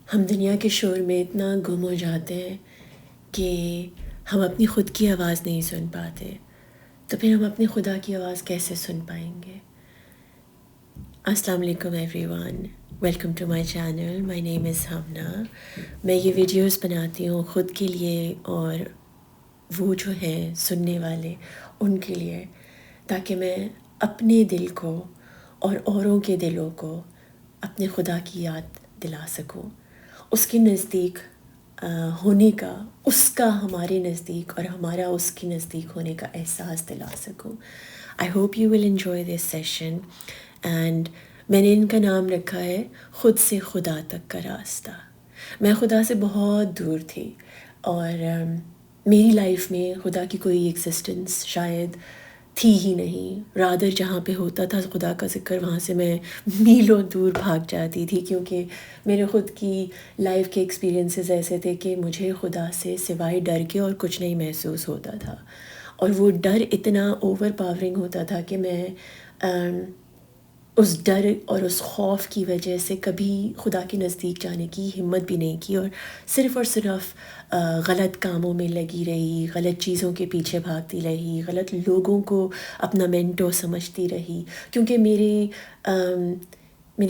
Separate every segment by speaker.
Speaker 1: ہم دنیا کے شور میں اتنا گم ہو جاتے ہیں کہ ہم اپنی خود کی آواز نہیں سن پاتے، تو پھر ہم اپنی خدا کی آواز کیسے سن پائیں گے؟ السلام علیکم everyone, welcome to my channel, my name is Humna. میں یہ ویڈیوز بناتی ہوں خود کے لیے اور وہ جو ہیں سننے والے ان کے لیے، تاکہ میں اپنے دل کو اور اوروں کے دلوں کو اپنے خدا کی یاد دلا سکوں، اس کے نزدیک ہونے کا، اس کا ہمارے نزدیک اور ہمارا اس کے نزدیک ہونے کا احساس دلا سکوں۔ آئی hope you will enjoy this session, and میں نے ان کا نام رکھا ہے خود سے خدا تک کا راستہ۔ میں خدا سے بہت دور تھی اور میری لائف میں خدا کی کوئی ایگزسٹنس شاید تھی ہی نہیں، رادر جہاں پہ ہوتا تھا خدا کا ذکر وہاں سے میں میلوں دور بھاگ جاتی تھی، کیونکہ میرے خود کی لائف کے ایکسپیرینسز ایسے تھے کہ مجھے خدا سے سوائے ڈر کے اور کچھ نہیں محسوس ہوتا تھا، اور وہ ڈر اتنا اوور پاورنگ ہوتا تھا کہ میں اس ڈر اور اس خوف کی وجہ سے کبھی خدا کے نزدیک جانے کی ہمت بھی نہیں کی، اور صرف غلط کاموں میں لگی رہی، غلط چیزوں کے پیچھے بھاگتی رہی، غلط لوگوں کو اپنا مینٹو سمجھتی رہی، کیونکہ میرے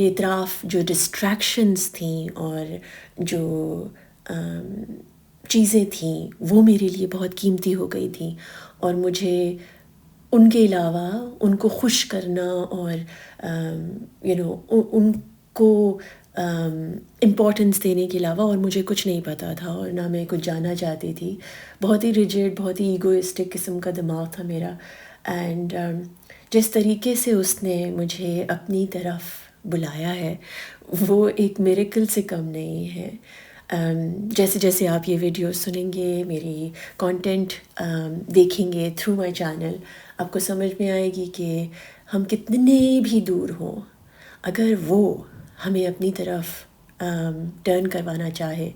Speaker 1: اطراف جو ڈسٹریکشنز تھیں اور جو چیزیں تھیں وہ میرے لیے بہت قیمتی ہو گئی تھیں، اور مجھے ان کے علاوہ ان کو خوش کرنا اور ان کو امپورٹنس دینے کے علاوہ اور مجھے کچھ نہیں پتہ تھا، اور نہ میں کچھ جاننا چاہتی تھی۔ بہت ہی ریجڈ، بہت ہی ایگوئسٹک قسم کا دماغ تھا میرا، اینڈ جس طریقے سے اس نے مجھے اپنی طرف بلایا ہے وہ ایک میریکل سے کم نہیں ہے۔ جیسے جیسے آپ یہ ویڈیو سنیں گے، میری کانٹینٹ دیکھیں گے تھرو مائی چینل، آپ کو سمجھ میں آئے گی کہ ہم کتنے بھی دور ہوں، اگر وہ ہمیں اپنی طرف ٹرن کروانا چاہے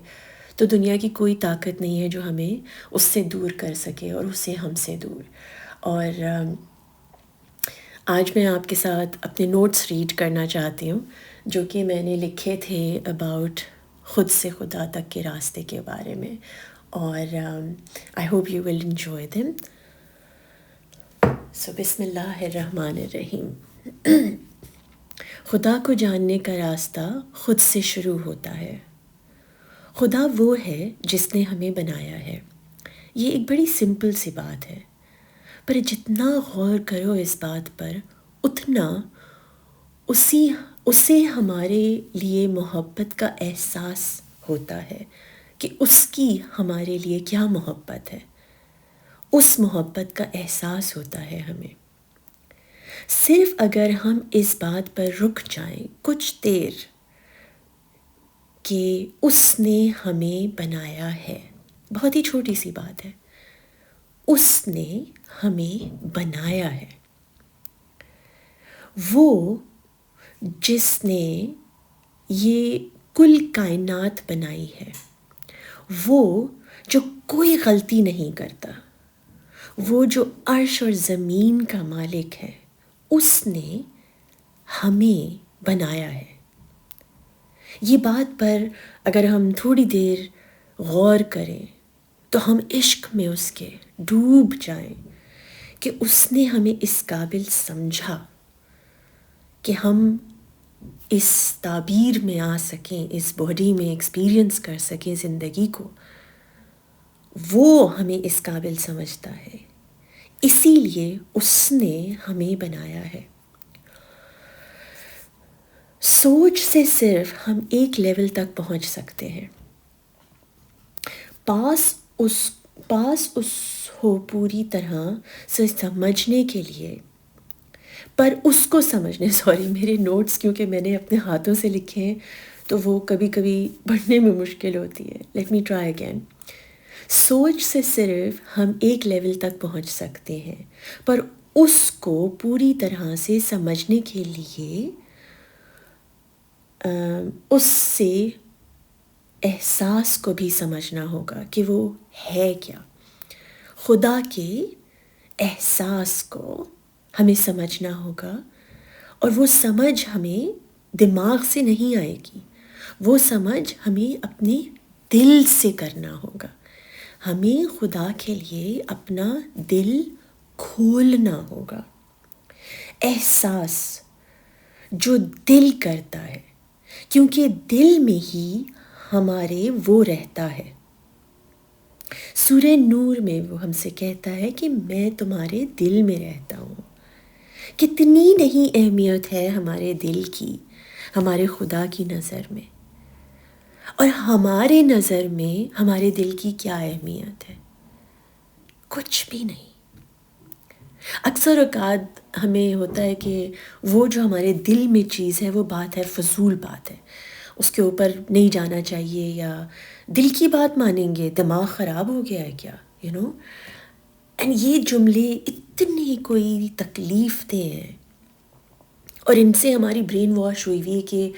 Speaker 1: تو دنیا کی کوئی طاقت نہیں ہے جو ہمیں اس سے دور کر سکے اور اسے ہم سے دور۔ اور آج میں آپ کے ساتھ اپنے نوٹس ریڈ کرنا چاہتی ہوں جو کہ میں نے لکھے تھے اباؤٹ خود سے خدا تک کے راستے کے بارے میں، اور I hope you will enjoy them. So بسم اللہ الرحمن الرحیم۔ خدا کو جاننے کا راستہ خود سے شروع ہوتا ہے۔ خدا وہ ہے جس نے ہمیں بنایا ہے۔ یہ ایک بڑی سمپل سی بات ہے، پر جتنا غور کرو اس بات پر اتنا اسے ہمارے لیے محبت کا احساس ہوتا ہے کہ اس کی ہمارے لیے کیا محبت ہے، اس محبت کا احساس ہوتا ہے ہمیں۔ صرف اگر ہم اس بات پر رک جائیں کچھ دیر کہ اس نے ہمیں بنایا ہے، بہت ہی چھوٹی سی بات ہے، اس نے ہمیں بنایا ہے، وہ جس نے یہ کل کائنات بنائی ہے، وہ جو کوئی غلطی نہیں کرتا، وہ جو عرش اور زمین کا مالک ہے، اس نے ہمیں بنایا ہے۔ یہ بات پر اگر ہم تھوڑی دیر غور کریں تو ہم عشق میں اس کے ڈوب جائیں کہ اس نے ہمیں اس قابل سمجھا کہ ہم اس تعبیر میں آ سکیں، اس باڈی میں ایکسپیرینس کر سکیں زندگی کو۔ وہ ہمیں اس قابل سمجھتا ہے، اسی لیے اس نے ہمیں بنایا ہے۔ سوچ سے صرف ہم ایک لیول تک پہنچ سکتے ہیں، پاس اس ہو پوری طرح سے سمجھنے کے لیے، پر اس کو سمجھنے میرے نوٹس کیونکہ میں نے اپنے ہاتھوں سے لکھے ہیں تو وہ کبھی کبھی پڑھنے میں مشکل ہوتی ہے۔ Let me try again. سوچ سے صرف ہم ایک لیول تک پہنچ سکتے ہیں، پر اس کو پوری طرح سے سمجھنے کے لیے اس سے احساس کو بھی سمجھنا ہوگا کہ وہ ہے کیا۔ خدا کے احساس کو ہمیں سمجھنا ہوگا، اور وہ سمجھ ہمیں دماغ سے نہیں آئے گی، وہ سمجھ ہمیں اپنے دل سے کرنا ہوگا. ہمیں خدا کے لیے اپنا دل کھولنا ہوگا. احساس جو دل کرتا ہے، کیونکہ دل میں ہی ہمارے وہ رہتا ہے. سورہ نور میں وہ ہم سے کہتا ہے کہ میں تمہارے دل میں رہتا ہوں. کتنی نہیں اہمیت ہے ہمارے دل کی ہمارے خدا کی نظر میں، اور ہمارے نظر میں ہمارے دل کی کیا اہمیت ہے؟ کچھ بھی نہیں. اکثر اوقات ہمیں ہوتا ہے کہ وہ جو ہمارے دل میں چیز ہے وہ بات ہے، فضول بات ہے، اس کے اوپر نہیں جانا چاہیے، یا دل کی بات مانیں گے، دماغ خراب ہو گیا ہے کیا، اینڈ یہ جملے اتنی کوئی تکلیف دہ ہیں، اور ان سے ہماری برین واش ہوئی ہوئی ہے کہ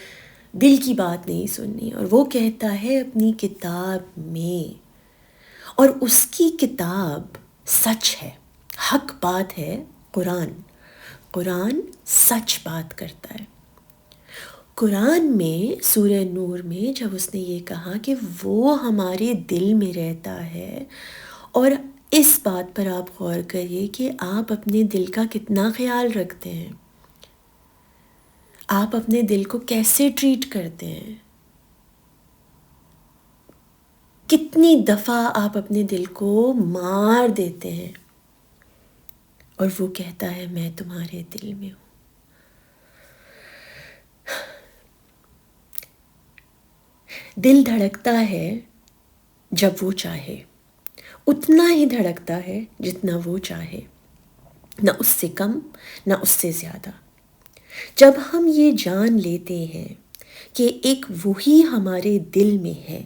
Speaker 1: دل کی بات نہیں سننی. اور وہ کہتا ہے اپنی کتاب میں، اور اس کی کتاب سچ ہے، حق بات ہے. قرآن سچ بات کرتا ہے. قرآن میں سورہ نور میں جب اس نے یہ کہا کہ وہ ہمارے دل میں رہتا ہے، اور اس بات پر آپ غور کریے کہ آپ اپنے دل کا کتنا خیال رکھتے ہیں، آپ اپنے دل کو کیسے ٹریٹ کرتے ہیں، کتنی دفعہ آپ اپنے دل کو مار دیتے ہیں. اور وہ کہتا ہے میں تمہارے دل میں ہوں. دل دھڑکتا ہے جب وہ چاہے، اتنا ہی دھڑکتا ہے جتنا وہ چاہے، نہ اس سے کم نہ اس سے زیادہ. جب ہم یہ جان لیتے ہیں کہ ایک وہی ہمارے دل میں ہے،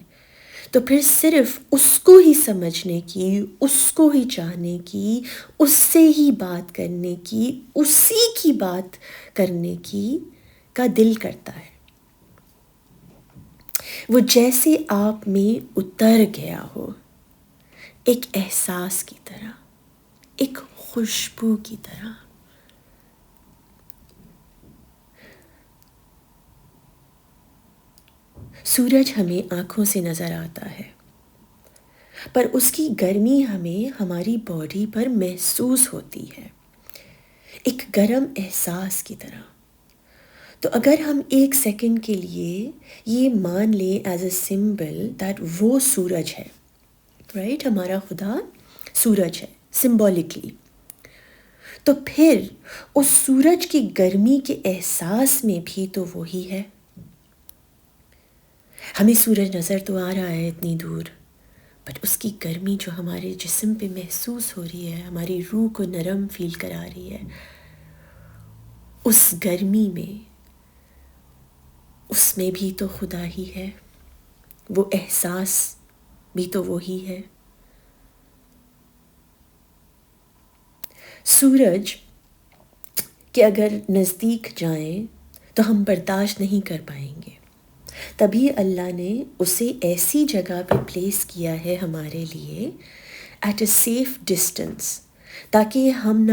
Speaker 1: تو پھر صرف اس کو ہی سمجھنے کی، اس کو ہی چاہنے کی، اس سے ہی بات کرنے کی، اسی کی بات کرنے کی کا دل کرتا ہے. وہ جیسے آپ میں اتر گیا ہو، ایک احساس کی طرح، ایک خوشبو کی طرح. سورج ہمیں آنکھوں سے نظر آتا ہے، پر اس کی گرمی ہمیں ہماری باڈی پر محسوس ہوتی ہے، ایک گرم احساس کی طرح. تو اگر ہم ایک سیکنڈ کے لیے یہ مان لیں ایز اے سمبل دیٹ وہ سورج ہے، رائٹ، ہمارا خدا سورج ہے سمبولکلی، تو پھر اس سورج کی گرمی کے احساس میں بھی تو وہی ہے. ہمیں سورج نظر تو آ رہا ہے اتنی دور، بٹ اس کی گرمی جو ہمارے جسم پہ محسوس ہو رہی ہے، ہماری روح کو نرم فیل کرا رہی ہے، اس گرمی میں، اس میں بھی تو خدا ہی ہے، وہ احساس بھی تو وہی ہے. سورج کہ اگر نزدیک جائیں تو ہم برداشت نہیں کر پائیں گے، تبھی اللہ نے اسے ایسی جگہ پہ پلیس کیا ہے ہمارے لیے ایٹ اے سیف ڈسٹنس، تاکہ ہم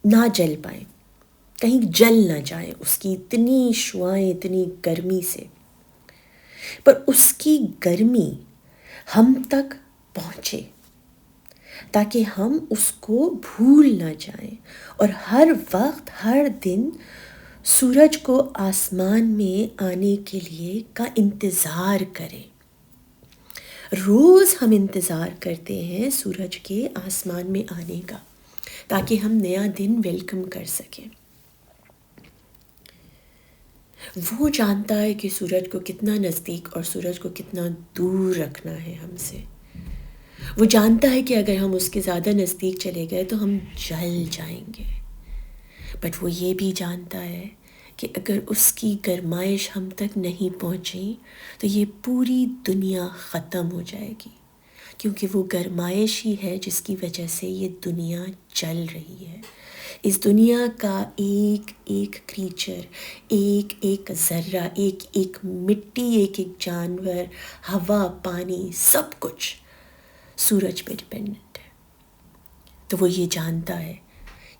Speaker 1: نہ جل پائیں، کہیں جل نہ جائیں اس کی اتنی شعاعیں، اتنی گرمی سے. پر اس کی گرمی ہم تک پہنچے تاکہ ہم اس کو بھول نہ جائیں، اور ہر وقت ہر دن سورج کو آسمان میں آنے کے لیے کا انتظار کریں. روز ہم انتظار کرتے ہیں سورج کے آسمان میں آنے کا، تاکہ ہم نیا دن ویلکم کر سکیں. وہ جانتا ہے کہ سورج کو کتنا نزدیک اور سورج کو کتنا دور رکھنا ہے ہم سے. وہ جانتا ہے کہ اگر ہم اس کے زیادہ نزدیک چلے گئے تو ہم جل جائیں گے، بٹ وہ یہ بھی جانتا ہے کہ اگر اس کی گرمائش ہم تک نہیں پہنچی تو یہ پوری دنیا ختم ہو جائے گی، کیونکہ وہ گرمائش ہی ہے جس کی وجہ سے یہ دنیا چل رہی ہے. اس دنیا کا ایک ایک کریچر، ایک ایک ذرہ، ایک ایک مٹی، ایک ایک جانور، ہوا، پانی، سب کچھ سورج پہ ڈپینڈنٹ ہے. تو وہ یہ جانتا ہے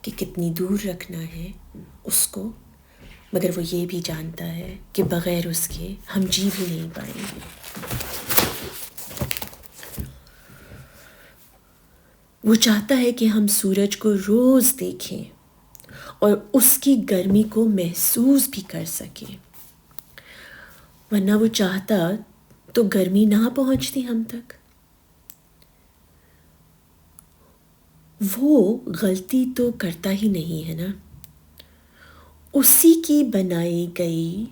Speaker 1: کہ کتنی دور رکھنا ہے اس کو، مگر وہ یہ بھی جانتا ہے کہ بغیر اس کے ہم جی بھی نہیں پائیں گے۔ وہ چاہتا ہے کہ ہم سورج کو روز دیکھیں اور اس کی گرمی کو محسوس بھی کر سکیں، ورنہ وہ چاہتا تو گرمی نہ پہنچتی ہم تک۔ وہ غلطی تو کرتا ہی نہیں ہے نا، اسی کی بنائی گئی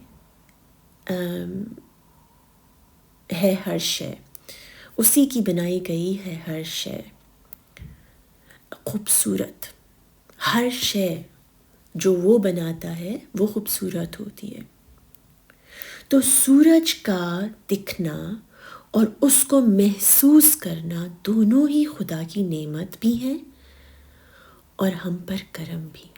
Speaker 1: ہے ہر شے، اسی کی بنائی گئی ہے ہر شے خوبصورت۔ ہر شے جو وہ بناتا ہے وہ خوبصورت ہوتی ہے۔ تو سورج کا دکھنا اور اس کو محسوس کرنا دونوں ہی خدا کی نعمت بھی ہیں اور ہم پر کرم بھی۔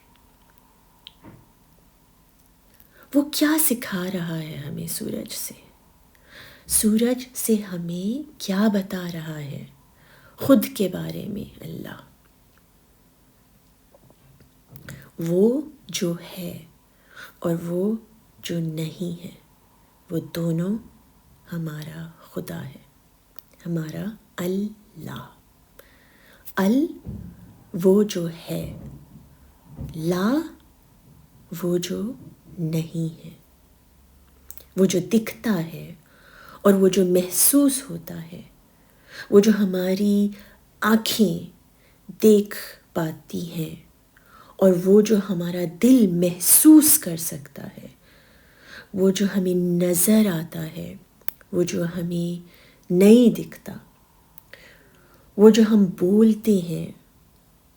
Speaker 1: وہ کیا سکھا رہا ہے ہمیں سورج سے؟ سورج سے ہمیں کیا بتا رہا ہے خود کے بارے میں اللہ؟ وہ جو ہے اور وہ جو نہیں ہے، وہ دونوں ہمارا خدا ہے، ہمارا اللہ۔ وہ جو ہے، لا وہ جو نہیں ہے، وہ جو دکھتا ہے اور وہ جو محسوس ہوتا ہے، وہ جو ہماری آنکھیں دیکھ پاتی ہیں اور وہ جو ہمارا دل محسوس کر سکتا ہے، وہ جو ہمیں نظر آتا ہے، وہ جو ہمیں نہیں دکھتا، وہ جو ہم بولتے ہیں،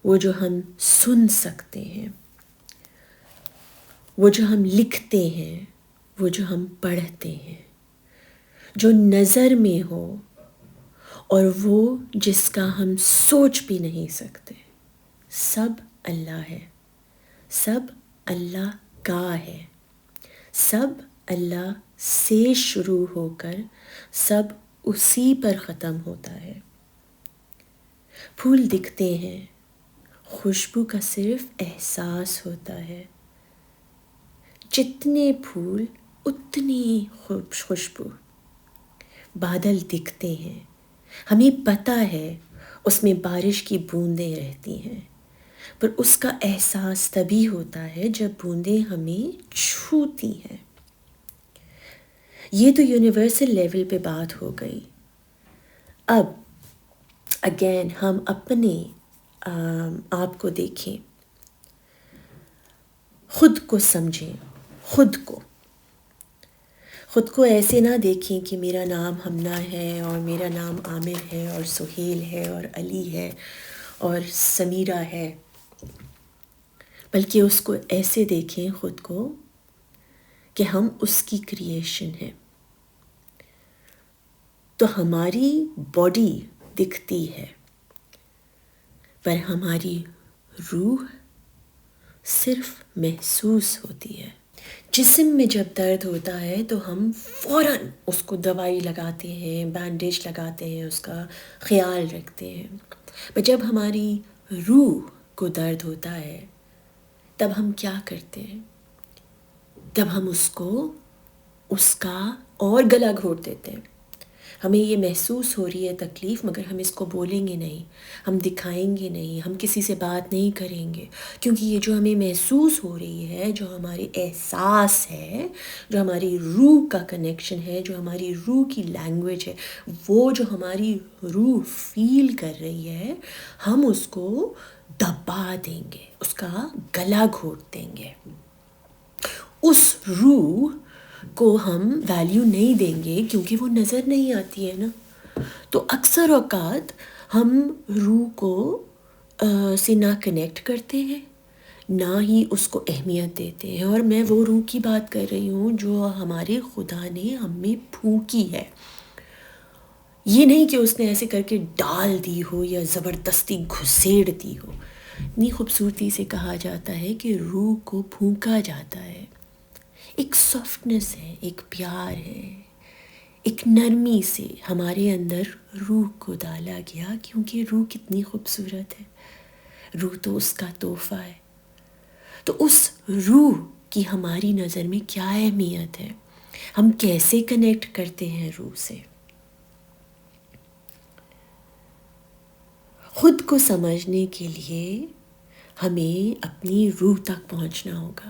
Speaker 1: وہ جو ہم سن سکتے ہیں، وہ جو ہم لکھتے ہیں، وہ جو ہم پڑھتے ہیں، جو نظر میں ہو اور وہ جس کا ہم سوچ بھی نہیں سکتے، سب اللہ ہے، سب اللہ کا ہے، سب اللہ سے شروع ہو کر سب اسی پر ختم ہوتا ہے۔ پھول دکھتے ہیں، خوشبو کا صرف احساس ہوتا ہے، جتنے پھول اتنی خوشبو۔ بادل دکھتے ہیں، ہمیں پتہ ہے اس میں بارش کی بوندیں رہتی ہیں، پر اس کا احساس تبھی ہوتا ہے جب بوندیں ہمیں چھوتی ہیں۔ یہ تو یونیورسل لیول پہ بات ہو گئی۔ اب اگین ہم اپنے آپ کو دیکھیں، خود کو سمجھیں، خود کو ایسے نہ دیکھیں کہ میرا نام ہمنا ہے اور میرا نام عامر ہے اور سہیل ہے اور علی ہے اور سمیرہ ہے، بلکہ اس کو ایسے دیکھیں خود کو کہ ہم اس کی کریشن ہیں۔ تو ہماری باڈی دکھتی ہے، پر ہماری روح صرف محسوس ہوتی ہے۔ جسم میں جب درد ہوتا ہے تو ہم فوراً اس کو دوائی لگاتے ہیں، بینڈیج لگاتے ہیں، اس کا خیال رکھتے ہیں، پر جب ہماری روح کو درد ہوتا ہے تب ہم کیا کرتے ہیں؟ تب ہم اس کا اور گلا گھونٹ دیتے ہیں۔ ہمیں یہ محسوس ہو رہی ہے تکلیف، مگر ہم اس کو بولیں گے نہیں، ہم دکھائیں گے نہیں، ہم کسی سے بات نہیں کریں گے، کیونکہ یہ جو ہمیں محسوس ہو رہی ہے، جو ہماری احساس ہے، جو ہماری روح کا کنیکشن ہے، جو ہماری روح کی لینگویج ہے، وہ جو ہماری روح فیل کر رہی ہے، ہم اس کو دبا دیں گے، اس کا گلا گھونٹ دیں گے۔ اس روح کو ہم ویلیو نہیں دیں گے کیونکہ وہ نظر نہیں آتی ہے نا۔ تو اکثر اوقات ہم روح کو سے نہ کنیکٹ کرتے ہیں، نہ ہی اس کو اہمیت دیتے ہیں، اور میں وہ روح کی بات کر رہی ہوں جو ہمارے خدا نے ہم میں پھونکی ہے۔ یہ نہیں کہ اس نے ایسے کر کے ڈال دی ہو یا زبردستی گھسیڑ دی ہو۔ اتنی خوبصورتی سے کہا جاتا ہے کہ روح کو پھونکا جاتا ہے۔ ایک سافٹنس ہے، ایک پیار ہے، ایک نرمی سے ہمارے اندر روح کو ڈالا گیا، کیونکہ روح کتنی خوبصورت ہے، روح تو اس کا تحفہ ہے۔ تو اس روح کہ ہماری نظر میں کیا اہمیت ہے، ہم کیسے کنیکٹ کرتے ہیں روح سے۔ خود کو سمجھنے کے لیے ہمیں اپنی روح تک پہنچنا ہوگا،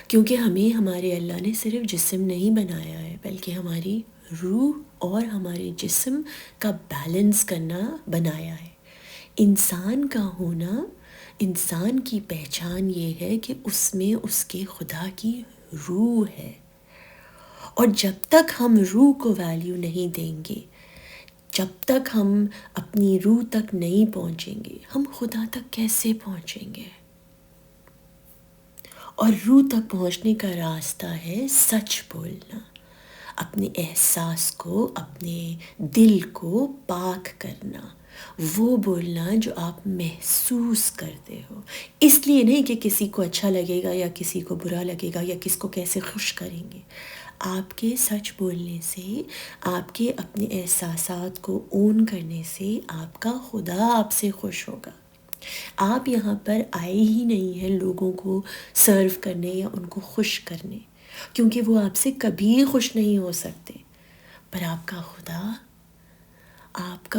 Speaker 1: کیونکہ ہمیں ہمارے اللہ نے صرف جسم نہیں بنایا ہے، بلکہ ہماری روح اور ہمارے جسم کا بیلنس کرنا بنایا ہے۔ انسان کا ہونا، انسان کی پہچان یہ ہے کہ اس میں اس کے خدا کی روح ہے، اور جب تک ہم روح کو ویلیو نہیں دیں گے، جب تک ہم اپنی روح تک نہیں پہنچیں گے، ہم خدا تک کیسے پہنچیں گے؟ اور روح تک پہنچنے کا راستہ ہے سچ بولنا، اپنے احساس کو، اپنے دل کو پاک کرنا، وہ بولنا جو آپ محسوس کرتے ہو، اس لیے نہیں کہ کسی کو اچھا لگے گا یا کسی کو برا لگے گا یا کس کو کیسے خوش کریں گے۔ آپ کے سچ بولنے سے، آپ کے اپنے احساسات کو اون کرنے سے آپ کا خدا آپ سے خوش ہوگا۔ آپ یہاں پر آئے ہی نہیں ہیں لوگوں کو سرو کرنے یا ان کو خوش کرنے، کیونکہ وہ آپ سے کبھی خوش نہیں ہو سکتے، پر آپ کا خدا آپ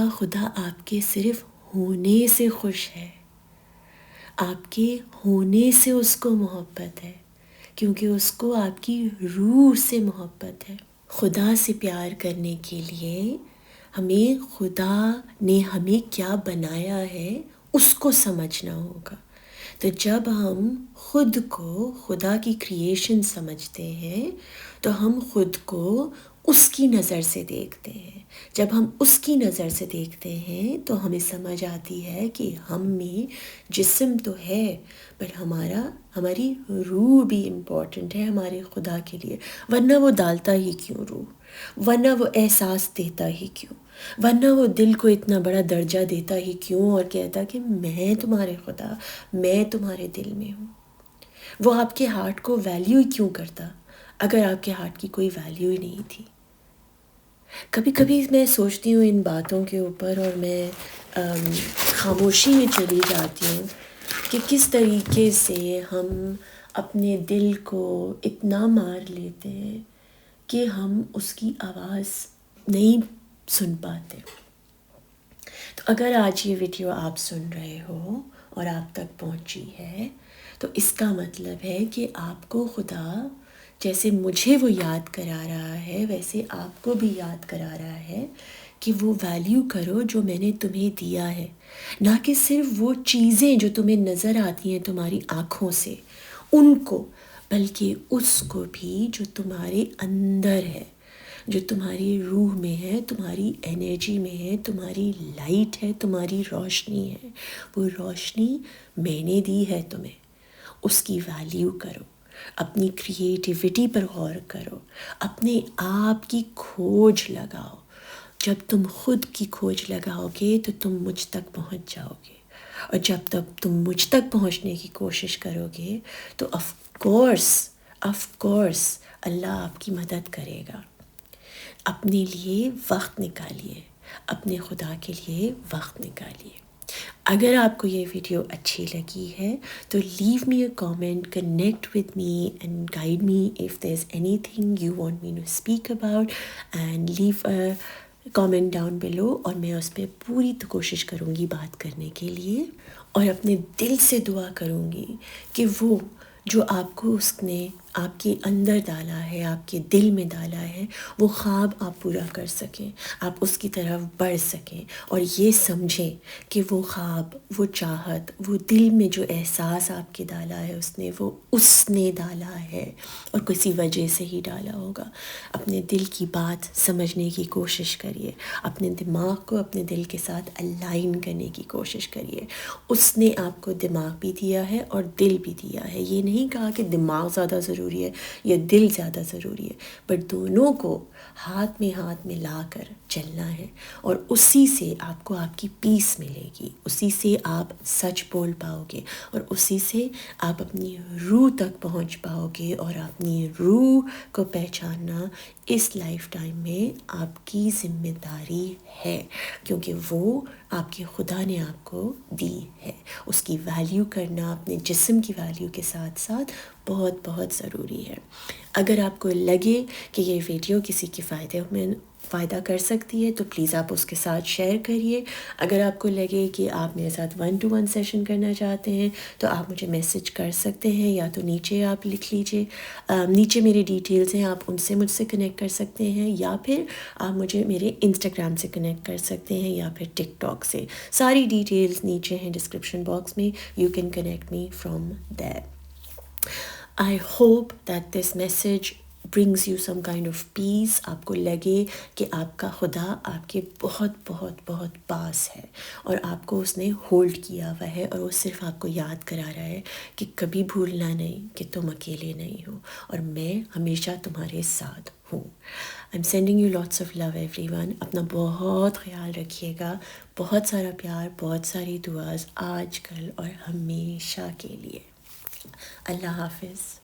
Speaker 1: کے صرف ہونے سے خوش ہے، آپ کے ہونے سے اس کو محبت ہے، کیونکہ اس کو آپ کی روح سے محبت ہے۔ خدا سے پیار کرنے کے لیے ہمیں خدا نے ہمیں کیا بنایا ہے اس کو سمجھنا ہوگا۔ تو جب ہم خود کو خدا کی کریشن سمجھتے ہیں تو ہم خود کو اس کی نظر سے دیکھتے ہیں۔ جب ہم اس کی نظر سے دیکھتے ہیں تو ہمیں سمجھ آتی ہے کہ ہم میں جسم تو ہے، پر ہماری روح بھی امپورٹنٹ ہے ہمارے خدا کے لیے، ورنہ وہ ڈالتا ہی کیوں روح، ورنہ وہ احساس دیتا ہی کیوں، ورنہ وہ دل کو اتنا بڑا درجہ دیتا ہی کیوں اور کہتا کہ میں تمہارے خدا، میں تمہارے دل میں ہوں۔ وہ آپ کے ہارٹ کو ویلیو ہی کیوں کرتا اگر آپ کے ہارٹ کی کوئی ویلیو ہی نہیں تھی؟ کبھی کبھی میں سوچتی ہوں ان باتوں کے اوپر اور میں خاموشی میں چلی جاتی ہوں کہ کس طریقے سے ہم اپنے دل کو اتنا مار لیتے ہیں کہ ہم اس کی آواز نہیں سن پاتے۔ تو اگر آج یہ ویڈیو آپ سن رہے ہو اور آپ تک پہنچی ہے تو اس کا مطلب ہے کہ آپ کو خدا جیسے مجھے وہ یاد کرا رہا ہے ویسے آپ کو بھی یاد کرا رہا ہے کہ وہ ویلیو کرو جو میں نے تمہیں دیا ہے، نہ کہ صرف وہ چیزیں جو تمہیں نظر آتی ہیں تمہاری آنکھوں سے ان کو، بلکہ اس کو بھی جو تمہارے اندر ہے، جو تمہاری روح میں ہے، تمہاری انرجی میں ہے، تمہاری لائٹ ہے، تمہاری روشنی ہے۔ وہ روشنی میں نے دی ہے تمہیں، اس کی ویلیو کرو، اپنی کریٹیوٹی پر غور کرو، اپنے آپ کی کھوج لگاؤ۔ جب تم خود کی کھوج لگاؤ گے تو تم مجھ تک پہنچ جاؤ گے، اور جب تک تم مجھ تک پہنچنے کی کوشش کرو گے تو آف کورس اللہ آپ کی مدد کرے گا۔ اپنے لیے وقت نکالیے، اپنے خدا کے لیے وقت نکالیے۔ اگر آپ کو یہ ویڈیو اچھی لگی ہے تو leave me a comment, connect with me and guide me if there's anything you want me to speak about, and leave a comment down below، اور میں اس پہ پوری کوشش کروں گی بات کرنے کے لیے، اور اپنے دل سے دعا کروں گی کہ وہ جو آپ کو اس نے آپ کے اندر ڈالا ہے، آپ کے دل میں ڈالا ہے، وہ خواب آپ پورا کر سکیں، آپ اس کی طرف بڑھ سکیں، اور یہ سمجھیں کہ وہ خواب، وہ چاہت، وہ دل میں جو احساس آپ کے ڈالا ہے اس نے ڈالا ہے اور کسی وجہ سے ہی ڈالا ہوگا۔ اپنے دل کی بات سمجھنے کی کوشش کریے، اپنے دماغ کو اپنے دل کے ساتھ الائن کرنے کی کوشش کریے۔ اس نے آپ کو دماغ بھی دیا ہے اور دل بھی دیا ہے، یہ نہیں کہا کہ دماغ زیادہ ضروری ہے یا دل زیادہ ضروری ہے، بٹ دونوں کو ہاتھ میں لا کر چلنا ہے، اور اسی سے آپ کو آپ کی پیس ملے گی، اسی سے آپ سچ بول پاؤ گے، اور اسی سے آپ اپنی روح تک پہنچ پاؤ گے، اور اپنی روح کو پہچاننا اس لائف ٹائم میں آپ کی ذمہ داری ہے، کیونکہ وہ آپ کے خدا نے آپ کو دی ہے۔ اس کی ویلیو کرنا اپنے جسم کی ویلیو کے ساتھ ساتھ بہت بہت ضروری ہے۔ اگر آپ کو لگے کہ یہ ویڈیو کسی کے فائدہ کر سکتی ہے تو پلیز آپ اس کے ساتھ شیئر کریے۔ اگر آپ کو لگے کہ آپ میرے ساتھ 1-to-1 سیشن کرنا چاہتے ہیں تو آپ مجھے میسج کر سکتے ہیں، یا تو نیچے آپ لکھ لیجئے، نیچے میری ڈیٹیلز ہیں، آپ ان سے مجھ سے کنیکٹ کر سکتے ہیں، یا پھر آپ مجھے میرے انسٹاگرام سے کنیکٹ کر سکتے ہیں، یا پھر ٹک ٹاک سے۔ ساری ڈیٹیلز نیچے ہیں ڈسکرپشن باکس میں، you can connect me from there. I hope that this message brings you some kind of peace۔ آپ کو لگے کہ آپ کا خدا آپ کے بہت بہت بہت پاس ہے، اور آپ کو اس نے ہولڈ کیا ہوا ہے، اور وہ صرف آپ کو یاد کرا رہا ہے کہ کبھی بھولنا نہیں کہ تم اکیلے نہیں ہو، اور میں ہمیشہ تمہارے ساتھ ہوں۔ I'm sending you lots of love everyone۔ اپنا بہت خیال رکھیے گا، بہت سارا پیار، بہت ساری دعاز آج کل اور ہمیشہ کے لیے۔ اللہ حافظ۔